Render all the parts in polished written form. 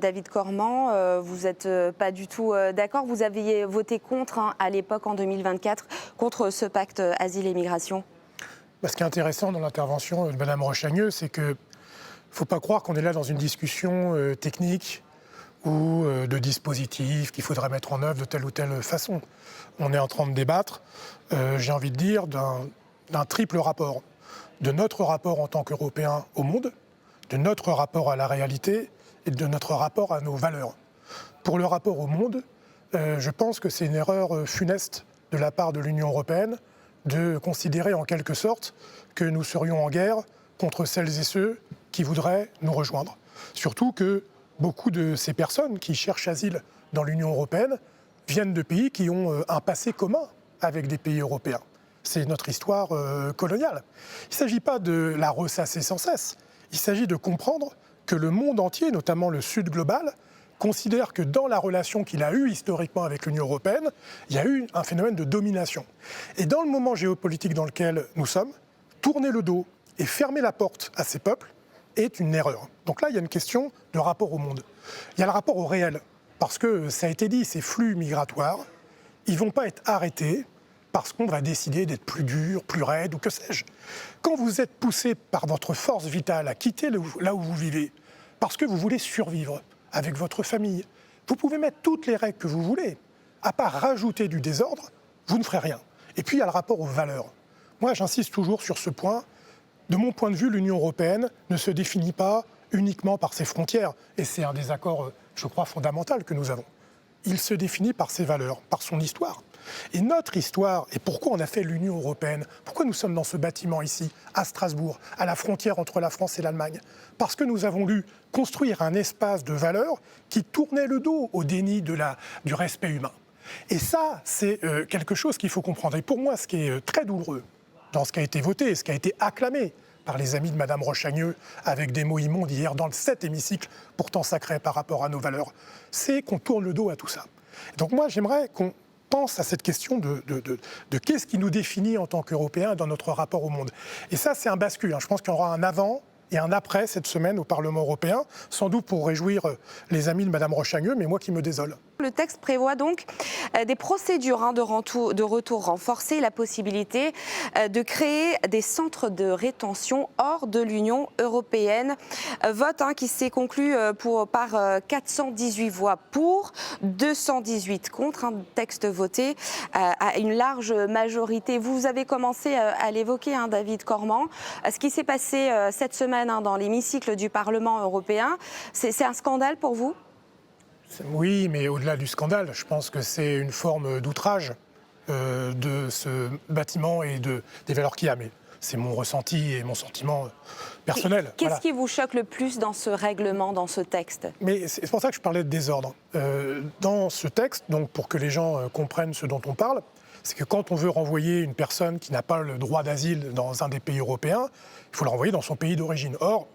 David Corman, vous n'êtes pas du tout d'accord. Vous aviez voté contre, à l'époque, en 2024, contre ce pacte asile et migration. Ce qui est intéressant dans l'intervention de Mme Rochagneux, c'est qu'il ne faut pas croire qu'on est là dans une discussion technique ou de dispositifs qu'il faudrait mettre en œuvre de telle ou telle façon. On est en train de débattre, j'ai envie de dire, d'un triple rapport. De notre rapport en tant qu'Européens au monde, de notre rapport à la réalité et de notre rapport à nos valeurs. Pour le rapport au monde, je pense que c'est une erreur funeste de la part de l'Union européenne de considérer en quelque sorte que nous serions en guerre contre celles et ceux qui voudraient nous rejoindre. Surtout que beaucoup de ces personnes qui cherchent asile dans l'Union européenne viennent de pays qui ont un passé commun avec des pays européens. C'est notre histoire coloniale. Il ne s'agit pas de la ressasser sans cesse. Il s'agit de comprendre que le monde entier, notamment le Sud global, considère que dans la relation qu'il a eue historiquement avec l'Union européenne, il y a eu un phénomène de domination. Et dans le moment géopolitique dans lequel nous sommes, tourner le dos et fermer la porte à ces peuples est une erreur. Donc là, il y a une question de rapport au monde. Il y a le rapport au réel, parce que ça a été dit, ces flux migratoires, ils ne vont pas être arrêtés parce qu'on va décider d'être plus dur, plus raide ou que sais-je. Quand vous êtes poussé par votre force vitale à quitter là où vous vivez, parce que vous voulez survivre avec votre famille, vous pouvez mettre toutes les règles que vous voulez. À part rajouter du désordre, vous ne ferez rien. Et puis il y a le rapport aux valeurs. Moi, j'insiste toujours sur ce point. De mon point de vue, l'Union européenne ne se définit pas uniquement par ses frontières. Et c'est un désaccord, je crois, fondamental que nous avons. Il se définit par ses valeurs, par son histoire. Et notre histoire, et pourquoi on a fait l'Union européenne, pourquoi nous sommes dans ce bâtiment ici, à Strasbourg, à la frontière entre la France et l'Allemagne? Parce que nous avons voulu construire un espace de valeurs qui tournait le dos au déni du respect humain. Et ça, c'est quelque chose qu'il faut comprendre. Et pour moi, ce qui est très douloureux dans ce qui a été voté et ce qui a été acclamé par les amis de Mme Rochagneux avec des mots immondes hier dans cet hémicycle, pourtant sacré par rapport à nos valeurs, c'est qu'on tourne le dos à tout ça. Donc moi, j'aimerais qu'on pense à cette question de qu'est-ce qui nous définit en tant qu'Européens dans notre rapport au monde. Et ça, c'est un bascule. Je pense qu'il y aura un avant et un après cette semaine au Parlement européen, sans doute pour réjouir les amis de Mme Rochagneux, mais moi qui me désole. Le texte prévoit donc des procédures de retour renforcées, la possibilité de créer des centres de rétention hors de l'Union européenne. Vote qui s'est conclu par 418 voix pour, 218 contre, un texte voté à une large majorité. Vous avez commencé à l'évoquer, David Corman. Ce qui s'est passé cette semaine dans l'hémicycle du Parlement européen, c'est un scandale pour vous ? Oui, mais au-delà du scandale, je pense que c'est une forme d'outrage de ce bâtiment et des valeurs qu'il y a. Mais c'est mon ressenti et mon sentiment personnel. Qu'est-ce qui vous choque le plus dans ce règlement, dans ce texte ? Mais c'est pour ça que je parlais de désordre. Dans ce texte, donc pour que les gens comprennent ce dont on parle, c'est que quand on veut renvoyer une personne qui n'a pas le droit d'asile dans un des pays européens, il faut la renvoyer dans son pays d'origine. Or,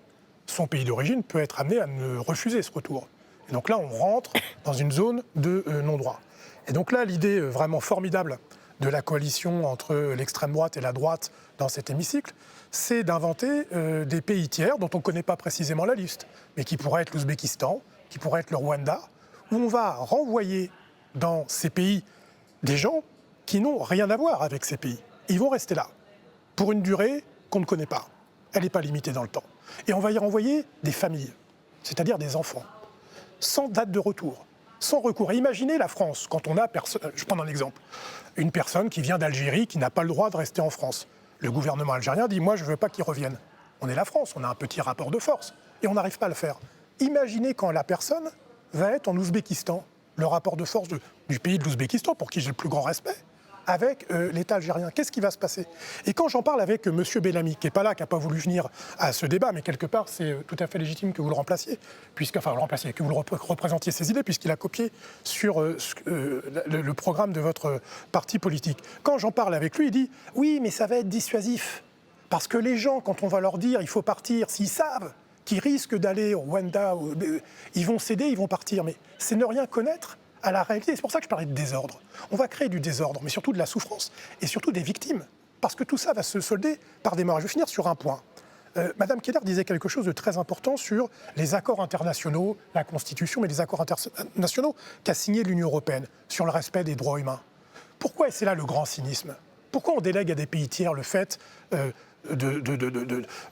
son pays d'origine peut être amené à me refuser ce retour. Et donc là, on rentre dans une zone de non-droit. Et donc là, l'idée vraiment formidable de la coalition entre l'extrême droite et la droite dans cet hémicycle, c'est d'inventer des pays tiers dont on ne connaît pas précisément la liste, mais qui pourraient être l'Ouzbékistan, qui pourraient être le Rwanda, où on va renvoyer dans ces pays des gens qui n'ont rien à voir avec ces pays. Ils vont rester là, pour une durée qu'on ne connaît pas. Elle n'est pas limitée dans le temps. Et on va y renvoyer des familles, c'est-à-dire des enfants, sans date de retour, sans recours. Et imaginez la France, quand on a, je prends un exemple, une personne qui vient d'Algérie, qui n'a pas le droit de rester en France. Le gouvernement algérien dit « moi je ne veux pas qu'il revienne ». On est la France, on a un petit rapport de force, et on n'arrive pas à le faire. Imaginez quand la personne va être en Ouzbékistan, le rapport de force du pays de l'Ouzbékistan, pour qui j'ai le plus grand respect, avec l'État algérien. Qu'est-ce qui va se passer? Et quand j'en parle avec M. Bellamy, qui n'est pas là, qui n'a pas voulu venir à ce débat, mais quelque part, c'est tout à fait légitime que vous le remplaciez, que vous le représentiez ses idées, puisqu'il a copié sur le programme de votre parti politique. Quand j'en parle avec lui, il dit « oui, mais ça va être dissuasif. Parce que les gens, quand on va leur dire « il faut partir », s'ils savent qu'ils risquent d'aller au Rwanda, ils vont céder, ils vont partir. Mais c'est ne rien connaître à la réalité. C'est pour ça que je parlais de désordre. On va créer du désordre, mais surtout de la souffrance et surtout des victimes. Parce que tout ça va se solder par des morts. Je vais finir sur un point. Madame Keller disait quelque chose de très important sur les accords internationaux, la Constitution, mais les accords internationaux qu'a signé l'Union européenne sur le respect des droits humains. Pourquoi, et c'est là le grand cynisme, pourquoi on délègue à des pays tiers le fait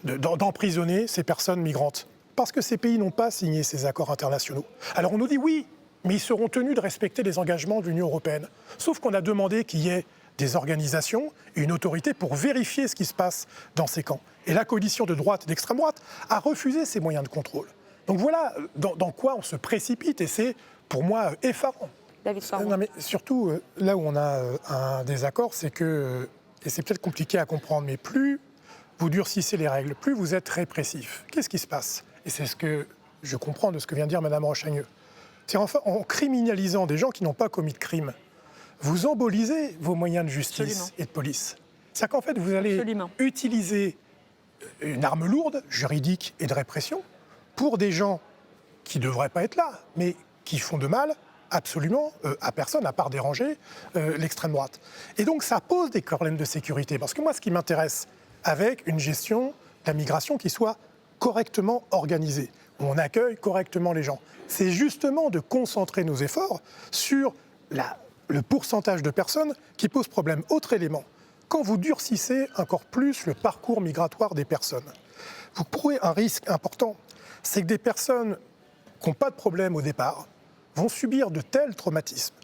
d'emprisonner ces personnes migrantes? Parce que ces pays n'ont pas signé ces accords internationaux. Alors on nous dit oui, mais ils seront tenus de respecter les engagements de l'Union européenne. Sauf qu'on a demandé qu'il y ait des organisations et une autorité pour vérifier ce qui se passe dans ces camps. Et la coalition de droite et d'extrême droite a refusé ces moyens de contrôle. Donc voilà dans quoi on se précipite, et c'est pour moi effarant. David Cormand. Non, mais surtout, là où on a un désaccord, c'est que, et c'est peut-être compliqué à comprendre, mais plus vous durcissez les règles, plus vous êtes répressif. Qu'est-ce qui se passe? Et c'est ce que je comprends de ce que vient de dire Mme Rochagneux. C'est enfin en criminalisant des gens qui n'ont pas commis de crime, vous embolisez vos moyens de justice et de police. C'est-à-dire qu'en fait, vous allez utiliser une arme lourde, juridique et de répression, pour des gens qui ne devraient pas être là, mais qui font de mal absolument à personne, à part déranger l'extrême droite. Et donc ça pose des problèmes de sécurité. Parce que moi, ce qui m'intéresse, avec une gestion de la migration qui soit correctement organisée, où on accueille correctement les gens, c'est justement de concentrer nos efforts sur le pourcentage de personnes qui posent problème. Autre élément, quand vous durcissez encore plus le parcours migratoire des personnes, vous courez un risque important, c'est que des personnes qui n'ont pas de problème au départ vont subir de tels traumatismes,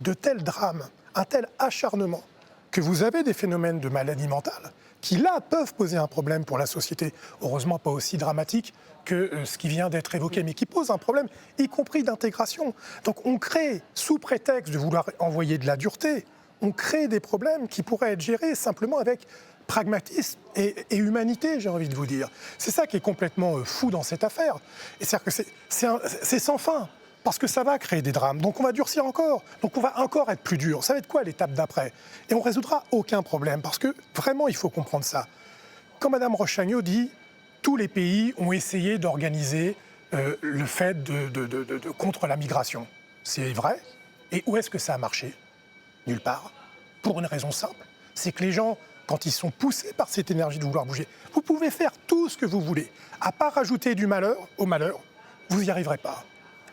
de tels drames, un tel acharnement, que vous avez des phénomènes de maladie mentale qui, là, peuvent poser un problème pour la société. Heureusement, pas aussi dramatique que ce qui vient d'être évoqué, mais qui pose un problème, y compris d'intégration. Donc on crée, sous prétexte de vouloir envoyer de la dureté, on crée des problèmes qui pourraient être gérés simplement avec pragmatisme et humanité, j'ai envie de vous dire. C'est ça qui est complètement fou dans cette affaire. Et c'est-à-dire que c'est sans fin, parce que ça va créer des drames. Donc on va durcir encore, donc on va encore être plus dur. Ça va être quoi l'étape d'après? Et on ne résoudra aucun problème, parce que vraiment il faut comprendre ça. Quand Mme Rochagneux dit « tous les pays ont essayé d'organiser le fait contre la migration », c'est vrai. Et où est-ce que ça a marché? Nulle part. Pour une raison simple, c'est que les gens, quand ils sont poussés par cette énergie de vouloir bouger, vous pouvez faire tout ce que vous voulez. À part rajouter du malheur au malheur, vous n'y arriverez pas.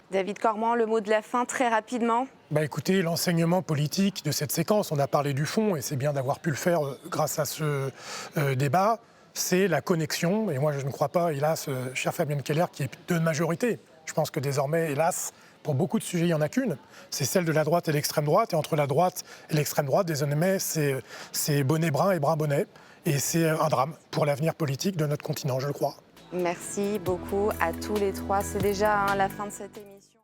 David Cormand, le mot de la fin, très rapidement. Écoutez, l'enseignement politique de cette séquence, on a parlé du fond, et c'est bien d'avoir pu le faire grâce à ce débat, c'est la connexion. Et moi, je ne crois pas, hélas, chère Fabienne Keller, qu'il y ait deux majorités. Je pense que désormais, hélas, pour beaucoup de sujets, il n'y en a qu'une. C'est celle de la droite et l'extrême droite. Et entre la droite et l'extrême droite, désormais, c'est bonnet brun et brun bonnet. Et c'est un drame pour l'avenir politique de notre continent, je le crois. Merci beaucoup à tous les trois. C'est déjà la fin de cette émission.